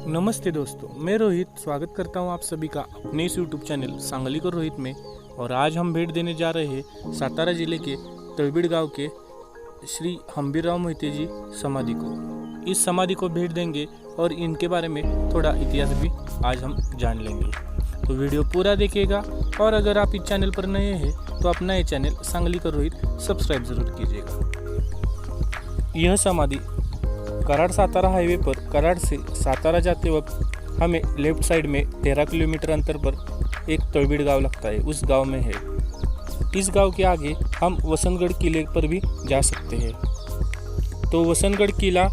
नमस्ते दोस्तों, मैं रोहित स्वागत करता हूं आप सभी का अपने इस यूट्यूब चैनल सांगली को रोहित में। और आज हम भेंट देने जा रहे हैं सातारा जिले के तळबीड गांव के श्री हंबीरराव मोहिते जी समाधि को। इस समाधि को भेंट देंगे और इनके बारे में थोड़ा इतिहास भी आज हम जान लेंगे, तो वीडियो पूरा देखिएगा। और अगर आप इस चैनल पर नए हैं तो अपना ये चैनल सांगली को रोहित सब्सक्राइब जरूर कीजिएगा। यह समाधि कराड़ सातारा हाईवे पर कराड़ से सातारा जाते वक्त हमें लेफ्ट साइड में 13 किलोमीटर अंतर पर एक तळबीड गांव लगता है, उस गांव में है। इस गांव के आगे हम वसंतगढ़ किले पर भी जा सकते हैं। तो वसंतगढ़ किला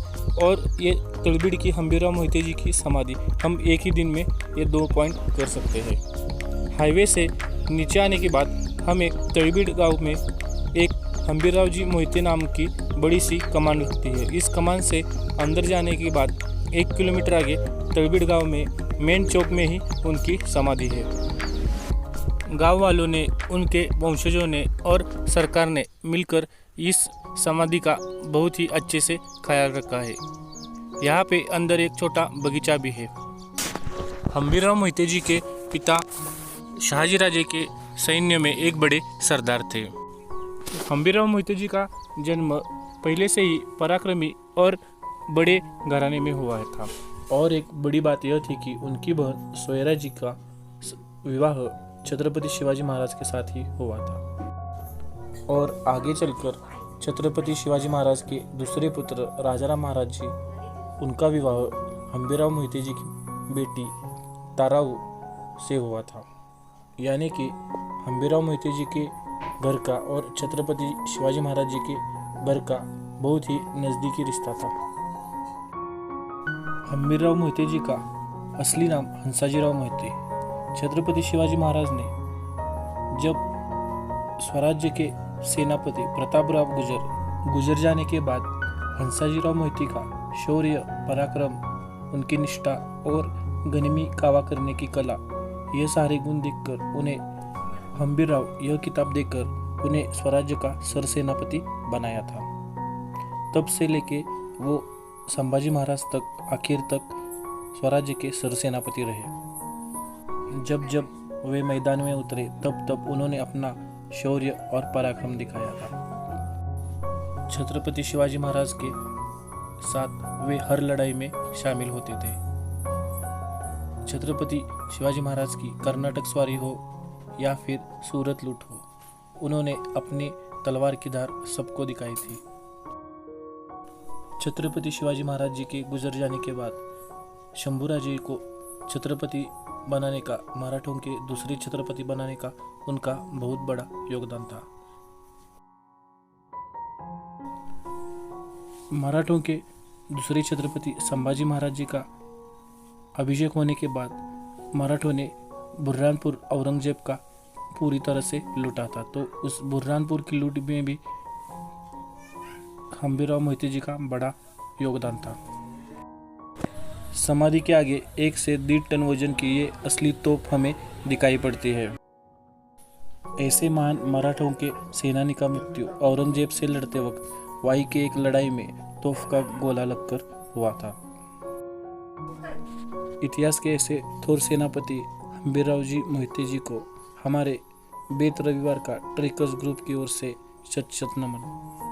और ये तळबीड की हंबीरराव मोहिते जी की समाधि हम एक ही दिन में ये 2 पॉइंट कर सकते हैं। हाईवे से नीचे आने के बाद हमें तळबीड गांव में एक हंबीरराव जी मोहिते नाम की बड़ी सी कमान लगती है। इस कमान से अंदर जाने के बाद 1 किलोमीटर आगे तळबीड गांव में मेन चौक में ही उनकी समाधि है। गांव वालों ने, उनके वंशजों ने और सरकार ने मिलकर इस समाधि का बहुत ही अच्छे से ख्याल रखा है। यहाँ पे अंदर एक छोटा बगीचा भी है। हंबीरराव मोहिते जी के पिता शहाजी राजे के सैन्य में एक बड़े सरदार थे। हंबीरराव मोहिते जी का जन्म पहले से ही पराक्रमी और बड़े घराने में हुआ था। और एक बड़ी बात यह थी कि उनकी बहन सोयरा जी का विवाह छत्रपति शिवाजी महाराज के साथ ही हुआ था। और आगे चलकर छत्रपति शिवाजी महाराज के दूसरे पुत्र राजाराम महाराज जी, उनका विवाह हंबीरराव मोहिते जी की बेटी ताराऊ से हुआ था। यानी कि हंबीरराव मोहिते जी के घर का और छत्रपति शिवाजी महाराज जी के घर का बहुत ही नज़दीकी रिश्ता था। हंबीरराव मोहिते जी का असली नाम हंसाजीराव मोहिते। छत्रपति शिवाजी महाराज ने जब स्वराज्य के सेनापति प्रतापराव गुजर जाने के बाद हंसाजीराव मोहिते का शौर्य, पराक्रम, उनकी निष्ठा और गनिमी कावा करने की कला, ये सारे गुण देखकर उन्हें हंबीरराव यह किताब देकर उन्हें स्वराज्य का सरसेनापति बनाया था। तब से लेके वो संभाजी महाराज तक आखिर तक स्वराज्य के सरसेनापति रहे। जब जब वे मैदान में उतरे तब तब उन्होंने अपना शौर्य और पराक्रम दिखाया था। छत्रपति शिवाजी महाराज के साथ वे हर लड़ाई में शामिल होते थे। छत्रपति शिवाजी महाराज की कर्नाटक सवारी हो या फिर सूरत लूट हो, उन्होंने अपनी तलवार की धार सबको दिखाई थी। छत्रपति शिवाजी महाराज जी के गुजर जाने के बाद शंभूराजे को छत्रपति बनाने का, मराठों के दूसरे छत्रपति बनाने का उनका बहुत बड़ा योगदान था। मराठों के दूसरे छत्रपति संभाजी महाराज जी का अभिषेक होने के बाद मराठों ने बुरहानपुर औरंगजेब का पूरी तरह से लूटा था। तो उस बुरहानपुर की लूट में भी हंबीरराव मोहिते जी का बड़ा योगदान था। समाधि के आगे 1 से 1.5 टन वजन की ये असली तोप हमें दिखाई पड़ती है। ऐसे महान मराठों के सेनानी का मृत्यु औरंगजेब से लड़ते वक्त वाई के एक लड़ाई में तोप का गोला लगकर हुआ था। इतिहास के ऐसे थोर सेनापति हंबीरराव जी मोहिते जी को हमारे बेत रविवार का ट्रेकर्स ग्रुप की ओर से शत शत नमन।